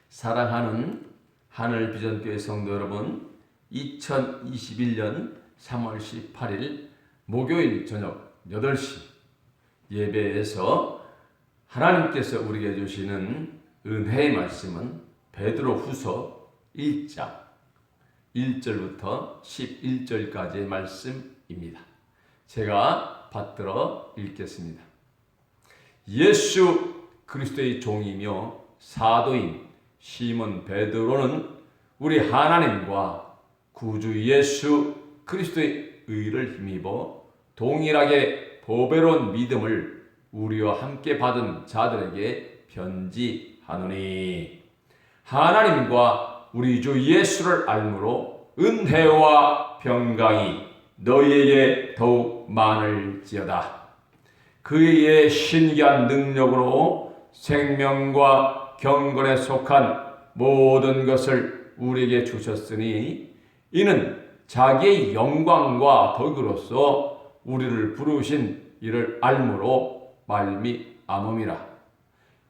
사랑하는 하늘비전교회 성도 여러분, 2021년 3월 18일 목요일 저녁 8시 예배에서 하나님께서 우리에게 주시는 은혜의 말씀은 베드로후서 1장 1절부터 11절까지의 말씀입니다. 제가 받들어 읽겠습니다. 예수 그리스도의 종이며 사도인 시몬 베드로는 우리 하나님과 구주 예수 그리스도의 의를 힘입어 동일하게 보배로운 믿음을 우리와 함께 받은 자들에게 편지하노니, 하나님과 우리 주 예수를 알므로 은혜와 평강이 너희에게 더욱 많을지어다. 그의 신기한 능력으로 생명과 경건에 속한 모든 것을 우리에게 주셨으니, 이는 자기의 영광과 덕으로서 우리를 부르신 이를 알므로 말미암음이라.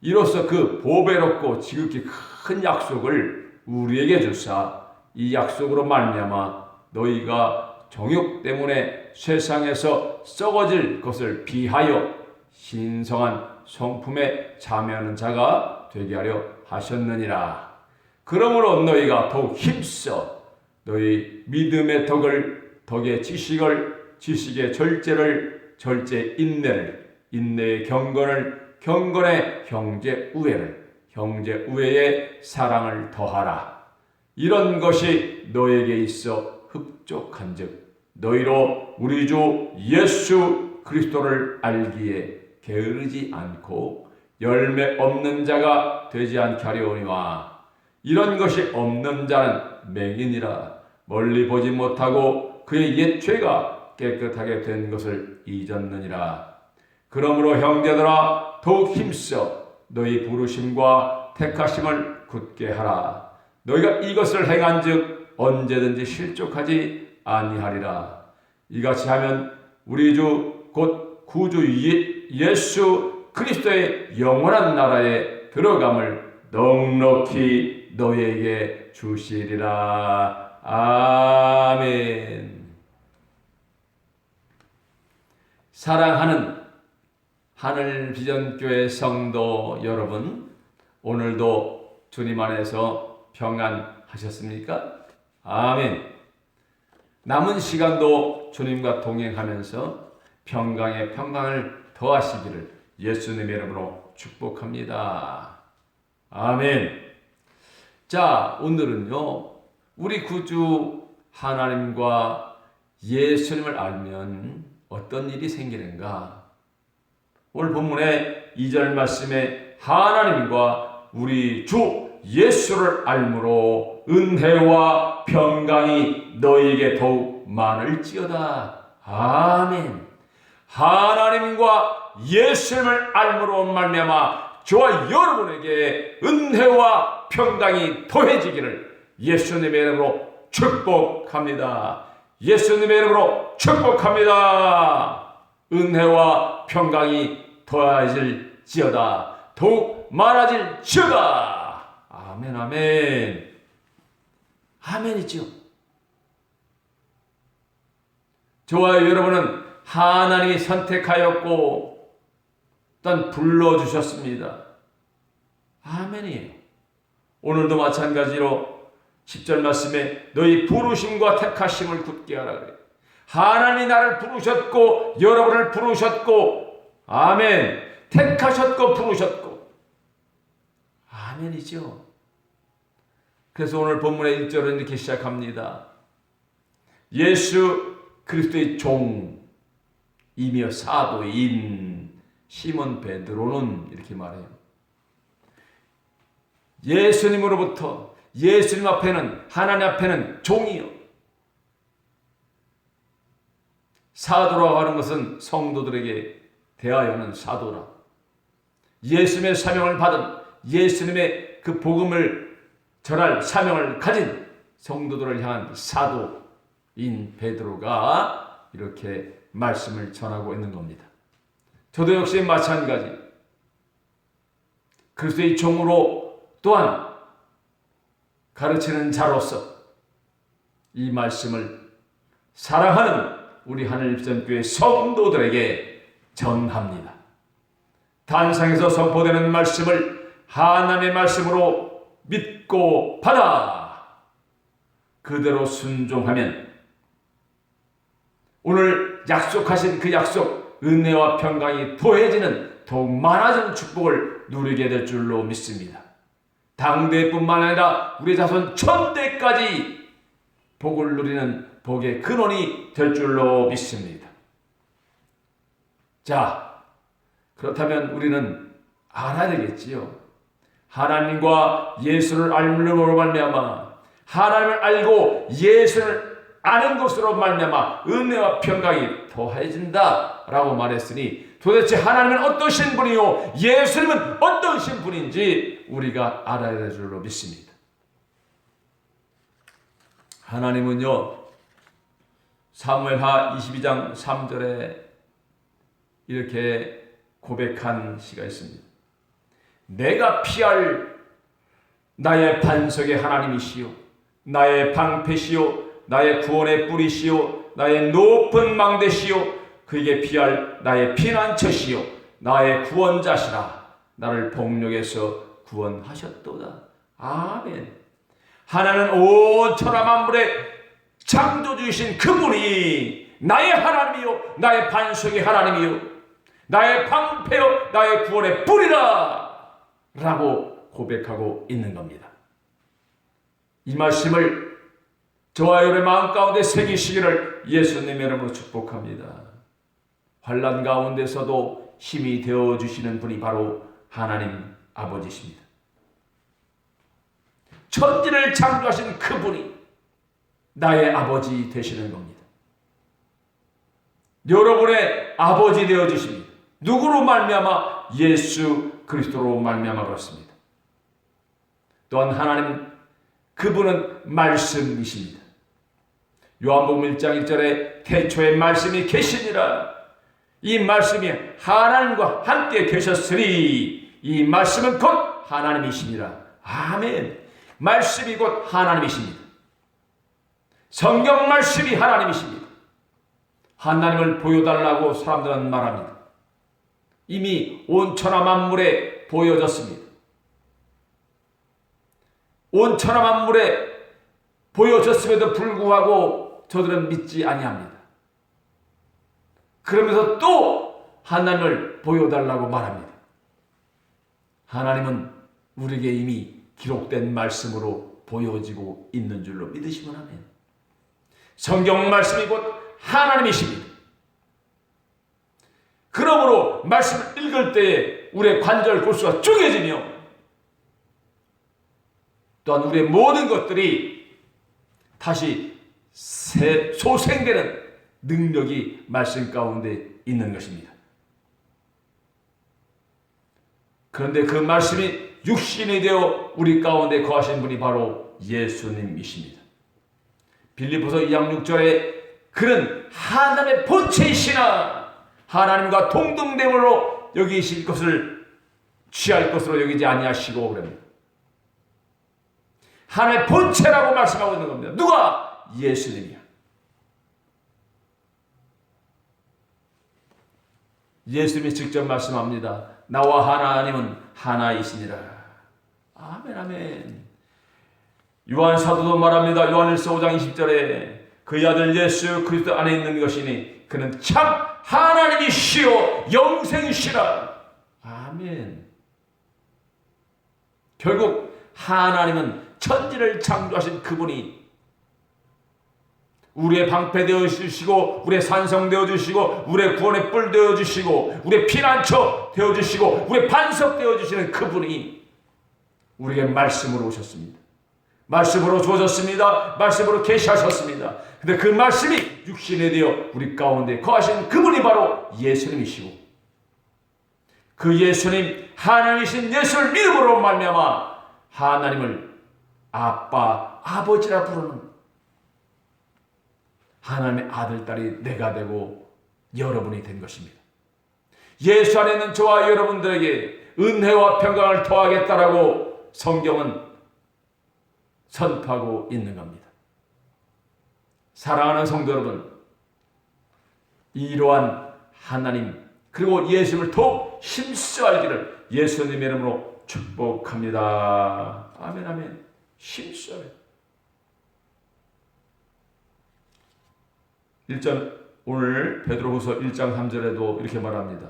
이로써 그 보배롭고 지극히 큰 약속을 우리에게 주사 이 약속으로 말미암아 너희가 정욕 때문에 세상에서 썩어질 것을 비하여 신성한 성품에 참여하는 자가 되게 하려 하셨느니라. 그러므로 너희가 더욱 힘써 너희 믿음의 덕의 지식을, 지식의 절제를, 절제의 인내를, 인내의 경건을, 경건의 형제 우애를, 형제 우애의 사랑을 더하라. 이런 것이 너에게 있어 흡족한즉 너희로 우리 주 예수 그리스도를 알기에 게으르지 않고 열매 없는 자가 되지 않게 하려니와, 이런 것이 없는 자는 맹인이라 멀리 보지 못하고 그의 옛 죄가 깨끗하게 된 것을 잊었느니라. 그러므로 형제들아, 더욱 힘써 너희 부르심과 택하심을 굳게 하라. 너희가 이것을 행한즉 언제든지 실족하지 아니하리라. 이같이 하면 우리 주 곧 구주 예수 그리스도의 영원한 나라에 들어감을 넉넉히 너희에게 주시리라. 아멘. 사랑하는 하늘비전교회 성도 여러분, 오늘도 주님 안에서 평안하셨습니까? 아멘. 남은 시간도 주님과 동행하면서 평강의 평강을 더하시기를 예수님의 이름으로 축복합니다. 아멘. 자, 오늘은요, 우리 구주 하나님과 예수님을 알면 어떤 일이 생기는가? 오늘 본문의 2절 말씀에 하나님과 우리 주 예수를 알므로 은혜와 평강이 너희에게 더욱 많을지어다. 아멘. 하나님과 예수님을 알므로 말미암아 저와 여러분에게 은혜와 평강이 더해지기를 예수님의 이름으로 축복합니다. 예수님의 이름으로 축복합니다. 은혜와 평강이 더해질지어다. 더욱 많아질지어다. 아멘, 아멘. 아멘이죠. 저와 여러분은 하나님이 선택하였고 또한 불러주셨습니다. 아멘이에요. 오늘도 마찬가지로 10절 말씀에 너희 부르심과 택하심을 굳게 하라 그래요. 하나님이 나를 부르셨고 여러분을 부르셨고, 아멘, 택하셨고 부르셨고, 아멘이죠. 그래서 오늘 본문의 1절은 이렇게 시작합니다. 예수 그리스도의 종이며 사도인 시몬 베드로는 이렇게 말해요. 예수님으로부터, 예수님 앞에는, 하나님 앞에는 종이요, 사도라고 하는 것은 성도들에게 대하여는 사도라. 예수님의 사명을 받은, 예수님의 그 복음을 전할 사명을 가진 성도들을 향한 사도인 베드로가 이렇게 말씀을 전하고 있는 겁니다. 저도 역시 마찬가지 그리스도의 종으로 또한 가르치는 자로서 이 말씀을 사랑하는 우리 하늘전교회 성도들에게 전합니다. 단상에서 선포되는 말씀을 하나님의 말씀으로 믿고 받아 그대로 순종하면 오늘 약속하신 그 약속, 은혜와 평강이 더해지는 더욱 많아지는 축복을 누리게 될 줄로 믿습니다. 당대뿐만 아니라 우리 자손 천대까지 복을 누리는 복의 근원이 될 줄로 믿습니다. 자, 그렇다면 우리는 알아야 되겠지요. 하나님과 예수를 알므로 말미암아 하나님을 알고 예수를 아는 것으로 말미암아 은혜와 평강이 더해진다라고 말했으니 도대체 하나님은 어떠신 분이요 예수님은 어떠신 분인지 우리가 알아야 될 줄로 믿습니다. 하나님은요 사무엘하 22장 3절에 이렇게 고백한 시가 있습니다. 내가 피할 나의 반석의 하나님이시요 나의 방패시요 나의 구원의 뿌리시요 나의 높은 망대시요 그에게 피할 나의 피난처시요 나의 구원자시라 나를 복력에서 구원하셨도다. 아멘. 하나는 온 천하 만물의 창조주이신 그분이 나의 하나님이요 나의 반석의 하나님이요 나의 방패요 나의 구원의 뿌리라 라고 고백하고 있는 겁니다. 이 말씀을 저와 여러분의 마음 가운데 새기시기를 예수님의 이름으로 축복합니다. 환난 가운데서도 힘이 되어주시는 분이 바로 하나님 아버지십니다. 천지를 창조하신 그분이 나의 아버지 되시는 겁니다. 여러분의 아버지 되어주십니다. 누구로 말미암아? 예수 그리스도로 말미암아 그렇습니다. 또한 하나님 그분은 말씀이십니다. 요한복음 1장 1절에 태초에 말씀이 계시니라. 이 말씀이 하나님과 함께 계셨으니 이 말씀은 곧 하나님이시니라. 아멘. 말씀이 곧 하나님이십니다. 성경 말씀이 하나님이십니다. 하나님을 보여달라고 사람들은 말합니다. 이미 온 천하 만물에 보여졌습니다. 온 천하 만물에 보여졌음에도 불구하고 저들은 믿지 아니합니다. 그러면서 또 하나님을 보여달라고 말합니다. 하나님은 우리에게 이미 기록된 말씀으로 보여지고 있는 줄로 믿으시면 아멘. 성경 말씀이 곧 하나님이십니다. 그러므로 말씀을 읽을 때에 우리의 관절 골수가 쪼개지며 또한 우리의 모든 것들이 다시 소생되는 능력이 말씀 가운데 있는 것입니다. 그런데 그 말씀이 육신이 되어 우리 가운데 거하신 분이 바로 예수님이십니다. 빌립보서 2장 6절에 그는 하나님의 본체이시나 하나님과 동등됨으로 여기실 것을 취할 것으로 여기지 아니하시고 그럽니다. 하나님의 본체라고 말씀하고 있는 겁니다. 누가? 예수님이야. 예수님이 직접 말씀합니다. 나와 하나님은 하나이시니라. 아멘 아멘. 요한 사도도 말합니다. 요한일서 5장 20절에 그의 아들 예수 그리스도 안에 있는 것이니 그는 참 하나님이시요 영생이시라. 아멘. 결국 하나님은 천지를 창조하신 그분이 우리의 방패 되어주시고 우리의 산성 되어주시고 우리의 구원의 뿔 되어주시고 우리의 피난처 되어주시고 우리의 반석 되어주시는 그분이 우리에게 말씀으로 오셨습니다. 말씀으로 주어졌습니다. 말씀으로 계시하셨습니다. 근데 그 말씀이 육신이 되어 우리 가운데 거하신 그분이 바로 예수님이시고 그 예수님 하나님이신 예수를 믿음으로 말미암아 하나님을 아빠 아버지라 부르는 하나님의 아들 딸이 내가 되고 여러분이 된 것입니다. 예수 안에 있는 저와 여러분들에게 은혜와 평강을 더하겠다라고 성경은 선포하고 있는 겁니다. 사랑하는 성도 여러분, 이러한 하나님 그리고 예수님을 더욱 힘써 알기를 예수님의 이름으로 축복합니다. 아멘 아멘. 힘써. 1절 오늘 베드로후서 1장 3절에도 이렇게 말합니다.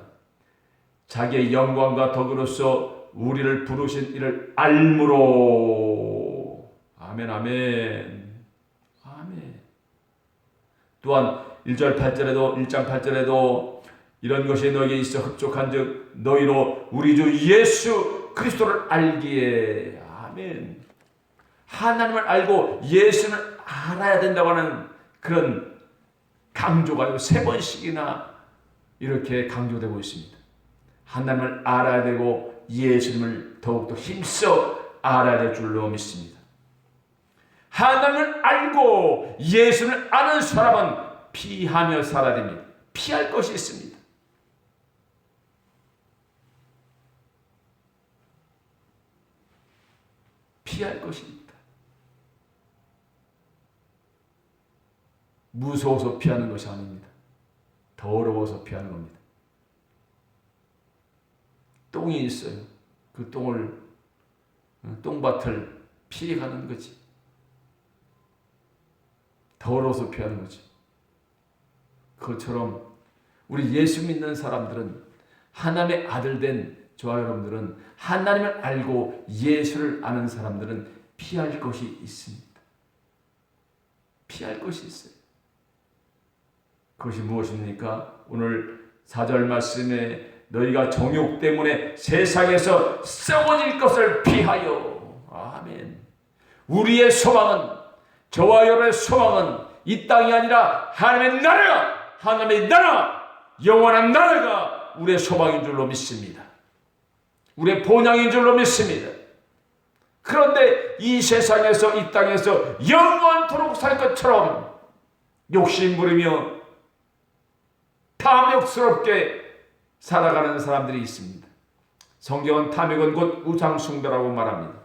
자기의 영광과 덕으로서 우리를 부르신 이를 알므로. 아멘 아멘 아멘. 또한 1절 8절에도 1장 8절에도 이런 것이 너에게 있어 흡족한즉 너희로 우리 주 예수 그리스도를 알기에. 아멘. 하나님을 알고 예수를 알아야 된다고 하는 그런 강조가 3번씩이나 이렇게 강조되고 있습니다. 하나님을 알아야 되고 예수님을 더욱더 힘써 알아야 될 줄로 믿습니다. 하나님을 알고 예수를 아는 사람은 피하며 살아야 됩니다. 피할 것이 있습니다. 피할 것이 있다. 무서워서 피하는 것이 아닙니다. 더러워서 피하는 겁니다. 똥이 있어요. 그 똥밭을 피해가는 거지. 더러워서 피하는 거지. 그것처럼 우리 예수 믿는 사람들은, 하나님의 아들 된 저와 여러분들은, 하나님을 알고 예수를 아는 사람들은 피할 것이 있습니다. 피할 것이 있어요. 그것이 무엇입니까? 오늘 4절 말씀에 너희가 정욕 때문에 세상에서 썩어질 것을 피하여. 아멘. 우리의 소망은, 저와 여러분의 소망은 이 땅이 아니라 하나님의 나라가, 하나님의 나라, 영원한 나라가 우리의 소망인 줄로 믿습니다. 우리의 본향인 줄로 믿습니다. 그런데 이 세상에서, 이 땅에서 영원토록 살 것처럼 욕심 부리며 탐욕스럽게 살아가는 사람들이 있습니다. 성경은 탐욕은 곧 우상숭배라고 말합니다.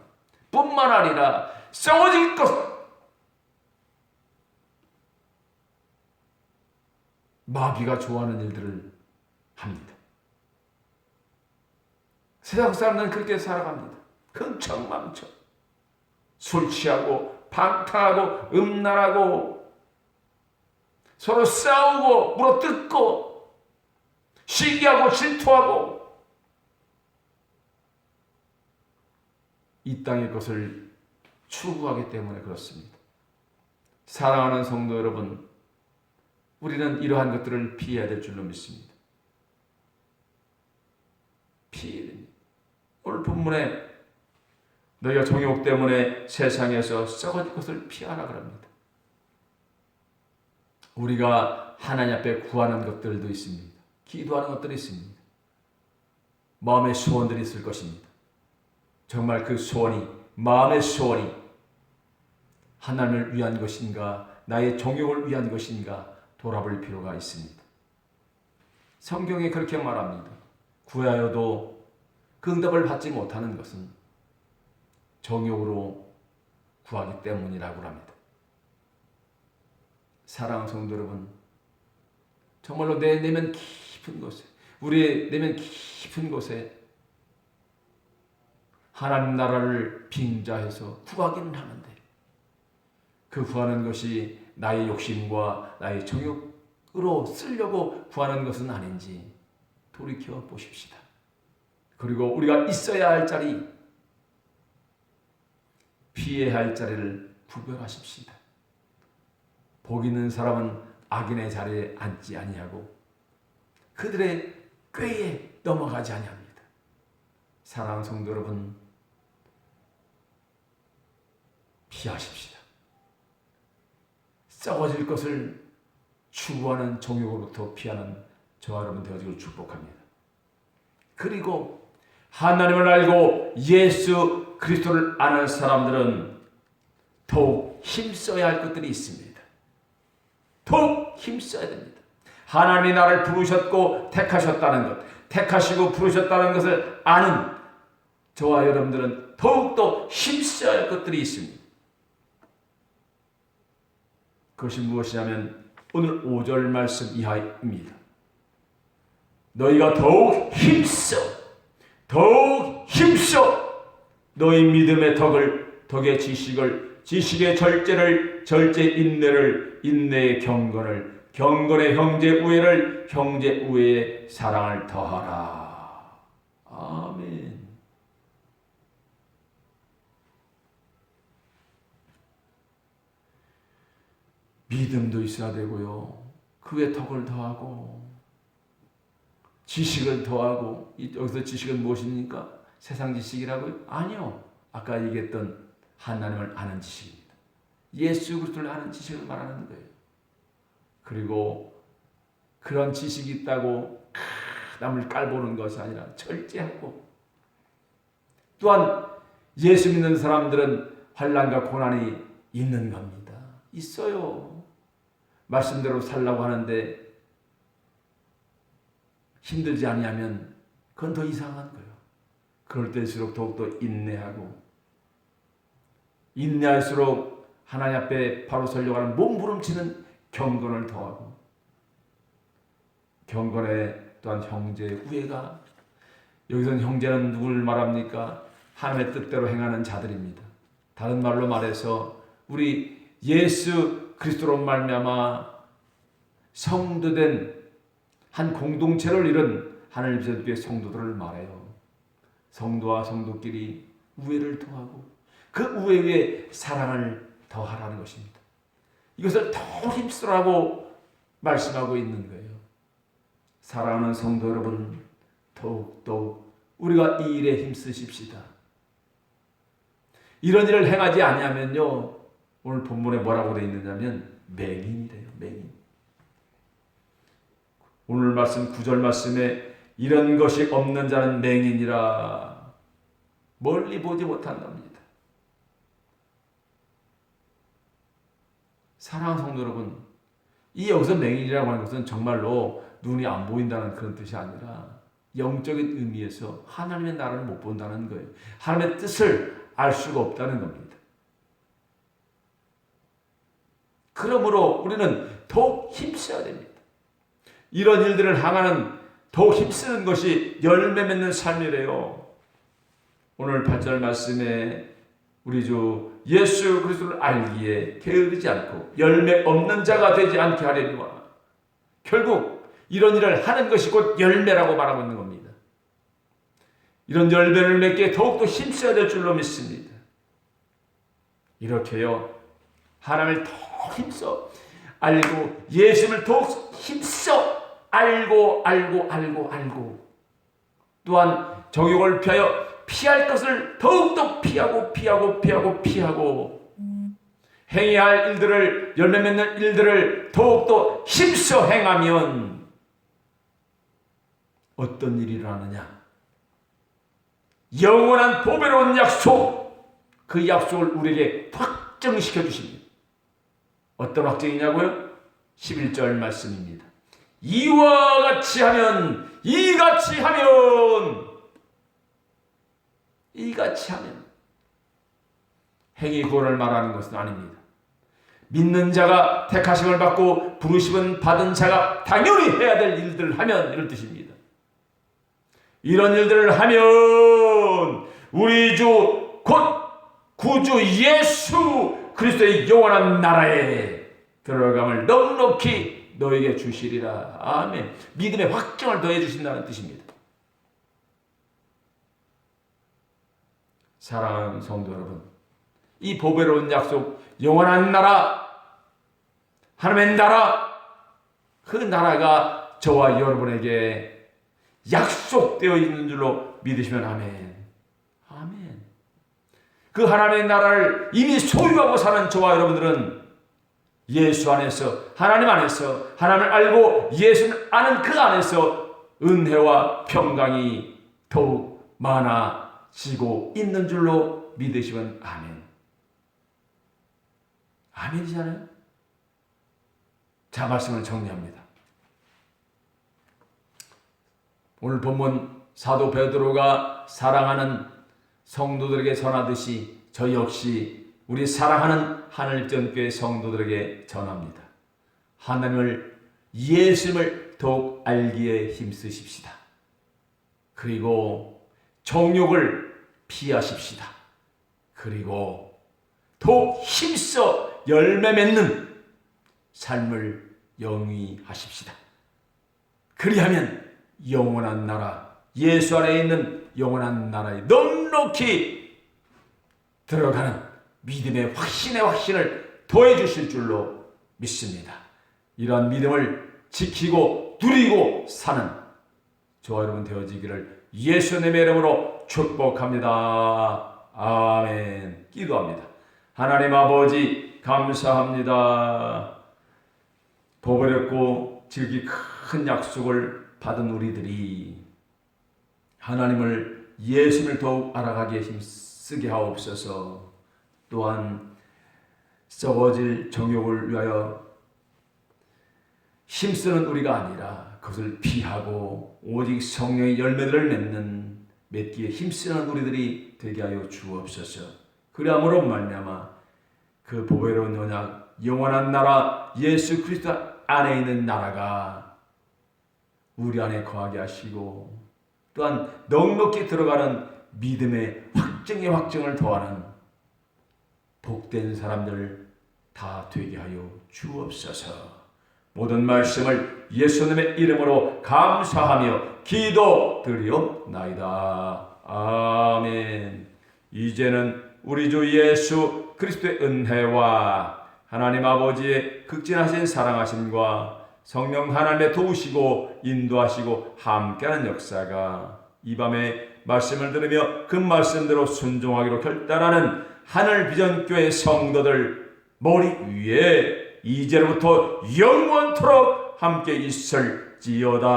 뿐만 아니라 썩어질 것, 마귀가 좋아하는 일들을 합니다. 세상 사람들은 그렇게 살아갑니다. 흥청망청 술 취하고 방탕하고 음란하고 서로 싸우고 물어뜯고 시기하고 질투하고 이 땅의 것을 추구하기 때문에 그렇습니다. 사랑하는 성도 여러분, 우리는 이러한 것들을 피해야 될 줄로 믿습니다. 피해야 됩니다. 오늘 본문에 너희가 정욕 때문에 세상에서 썩어질 것을 피하라 그럽니다. 우리가 하나님 앞에 구하는 것들도 있습니다. 기도하는 것들이 있습니다. 마음의 소원들이 있을 것입니다. 정말 그 소원이, 마음의 소원이 하나님을 위한 것인가, 나의 정욕을 위한 것인가 돌아볼 필요가 있습니다. 성경에 그렇게 말합니다. 구하여도 그 응답을 받지 못하는 것은 정욕으로 구하기 때문이라고 합니다. 사랑하는 성도 여러분, 정말로 내 내면 깊은 곳에, 우리의 내면 깊은 곳에 하나님 나라를 빙자해서 구하기는 하는데 그 구하는 것이 나의 욕심과 나의 정욕으로 쓰려고 구하는 것은 아닌지 돌이켜 보십시다. 그리고 우리가 있어야 할 자리, 피해야 할 자리를 구별하십시다. 복 있는 사람은 악인의 자리에 앉지 아니하고 그들의 꾀에 넘어가지 아니합니다. 사랑하는 성도 여러분, 피하십시다. 썩어질 것을 추구하는 정욕으로부터 피하는 저와 여러분 되어지기를 축복합니다. 그리고 하나님을 알고 예수 그리스도를 아는 사람들은 더욱 힘써야 할 것들이 있습니다. 더욱 힘써야 됩니다. 하나님이 나를 부르셨고 택하셨다는 것, 택하시고 부르셨다는 것을 아는 저와 여러분들은 더욱더 힘써야 할 것들이 있습니다. 그것이 무엇이냐면 오늘 5절 말씀 이하입니다. 너희가 더욱 힘써 너희 믿음의 덕의 지식을, 지식의 절제를, 절제 인내를, 인내의 경건을, 경건의 형제 우애를, 형제 우애의 사랑을 더하라. 아멘. 믿음도 있어야 되고요. 그의 덕을 더하고 지식을 더하고. 여기서 지식은 무엇입니까? 세상 지식이라고요? 아니요. 아까 얘기했던 하나님을 아는 지식입니다. 예수 그리스도를 아는 지식을 말하는 거예요. 그리고 그런 지식이 있다고 남을 깔보는 것이 아니라 절제하고, 또한 예수 믿는 사람들은 환난과 고난이 있는 겁니다. 있어요. 말씀대로 살라고 하는데 힘들지 아니하면 그건 더 이상한 거예요. 그럴 때일수록 더욱더 인내할수록 하나님 앞에 바로 서려고 하는 몸부림치는 경건을 더하고, 경건에 또한 형제 우애가, 여기서는 형제는 누굴 말합니까? 하나님의 뜻대로 행하는 자들입니다. 다른 말로 말해서 우리 예수 그리스도로 말미암아 성도된 한 공동체를 이룬 하나님 제자의 성도들을 말해요. 성도와 성도끼리 우애를 더하고 그 우애 위에 사랑을 더하라는 것입니다. 이것을 더 힘쓰라고 말씀하고 있는 거예요. 사랑하는 성도 여러분, 더욱더욱 우리가 이 일에 힘쓰십시다. 이런 일을 행하지 아니하면요, 오늘 본문에 뭐라고 되어 있느냐면 맹인이래요. 맹인. 오늘 말씀 9절 말씀에 이런 것이 없는 자는 맹인이라, 멀리 보지 못한답니다. 사랑하는 성도 여러분, 이 여기서 맹인이라고 하는 것은 정말로 눈이 안 보인다는 그런 뜻이 아니라 영적인 의미에서 하나님의 나라를 못 본다는 거예요. 하나님의 뜻을 알 수가 없다는 겁니다. 그러므로 우리는 더욱 힘써야 됩니다. 이런 일들을 향하는 더욱 힘쓰는 것이 열매 맺는 삶이래요. 오늘 8절 말씀에 우리 주 예수 그리스도를 알기에 게으르지 않고 열매 없는 자가 되지 않게 하려니와, 결국 이런 일을 하는 것이 곧 열매라고 말하고 있는 겁니다. 이런 열매를 맺기에 더욱더 힘써야 될 줄로 믿습니다. 이렇게요, 하나님을 더 힘써 알고 예수를 더욱 힘써 알고 또한 정욕을 피하여 피할 것을 더욱더 피하고 행해야 할 일들을, 열매 맺는 일들을 더욱더 힘써 행하면 어떤 일이 일어나느냐? 영원한 보배로운 약속, 그 약속을 우리에게 확정시켜 주십니다. 어떤 확정이냐고요? 11절 말씀입니다. 이와 같이 하면 행위 구원을 말하는 것은 아닙니다. 믿는 자가 택하심을 받고 부르심을 받은 자가 당연히 해야 될 일들을 하면, 이런 뜻입니다. 이런 일들을 하면 우리 주 곧 구주 예수 그리스도의 영원한 나라에 들어감을 넉넉히 너에게 주시리라. 아멘. 믿음의 확정을 더해 주신다는 뜻입니다. 사랑하는 성도 여러분, 이 보배로운 약속, 영원한 나라, 하나님의 나라, 그 나라가 저와 여러분에게 약속되어 있는 줄로 믿으시면 아멘. 아멘. 그 하나님의 나라를 이미 소유하고 사는 저와 여러분들은 예수 안에서, 하나님 안에서, 하나님을 알고 예수를 아는 그 안에서 은혜와 평강이 더욱 많아지고 있는 줄로 믿으시면 아멘. 아멘이잖아요. 자, 말씀을 정리합니다. 오늘 본문 사도 베드로가 사랑하는 성도들에게 전하듯이 저 역시 우리 사랑하는 하늘전교회 성도들에게 전합니다. 하나님을, 예수님을 더욱 알기에 힘쓰십시다. 그리고 정욕을 피하십시다. 그리고 더욱 힘써 열매 맺는 삶을 영위하십시다. 그리하면 영원한 나라, 예수 안에 있는 영원한 나라에 넉넉히 들어가는 믿음의 확신의 확신을 더해 주실 줄로 믿습니다. 이러한 믿음을 지키고 누리고 사는 저와 여러분 되어지기를 예수님의 이름으로 축복합니다. 아멘. 기도합니다. 하나님 아버지 감사합니다. 보배롭고 지극히 큰 약속을 받은 우리들이 하나님을, 예수님을 더욱 알아가기에 힘쓰게 하옵소서. 또한 썩어질 정욕을 위하여 힘쓰는 우리가 아니라 그것을 피하고 오직 성령의 열매들을 맺기에 힘쓰는 우리들이 되게 하여 주옵소서. 그리함으로 말미암아 그 보배로운 언약, 영원한 나라, 예수 그리스도 안에 있는 나라가 우리 안에 거하게 하시고, 또한 넉넉히 들어가는 믿음의 확증의 확증을 더하는 복된 사람들 다 되게 하여 주옵소서. 모든 말씀을 예수님의 이름으로 감사하며 기도드리옵나이다. 아멘. 이제는 우리 주 예수 그리스도의 은혜와 하나님 아버지의 극진하신 사랑하심과 성령 하나님의 도우시고 인도하시고 함께하는 역사가 이 밤에 말씀을 들으며 그 말씀대로 순종하기로 결단하는 하늘비전교회 성도들 머리 위에 이제로부터 영원토록 함께 있을지어다.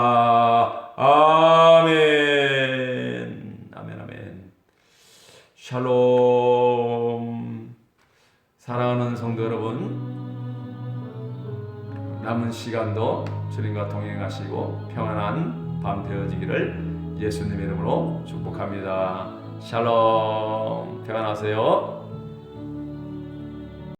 아멘. 아멘. 아멘. 샬롬. 사랑하는 성도 여러분, 남은 시간도 주님과 동행하시고 평안한 밤 되어지기를 예수님의 이름으로 축복합니다. 샬롬. 평안하세요.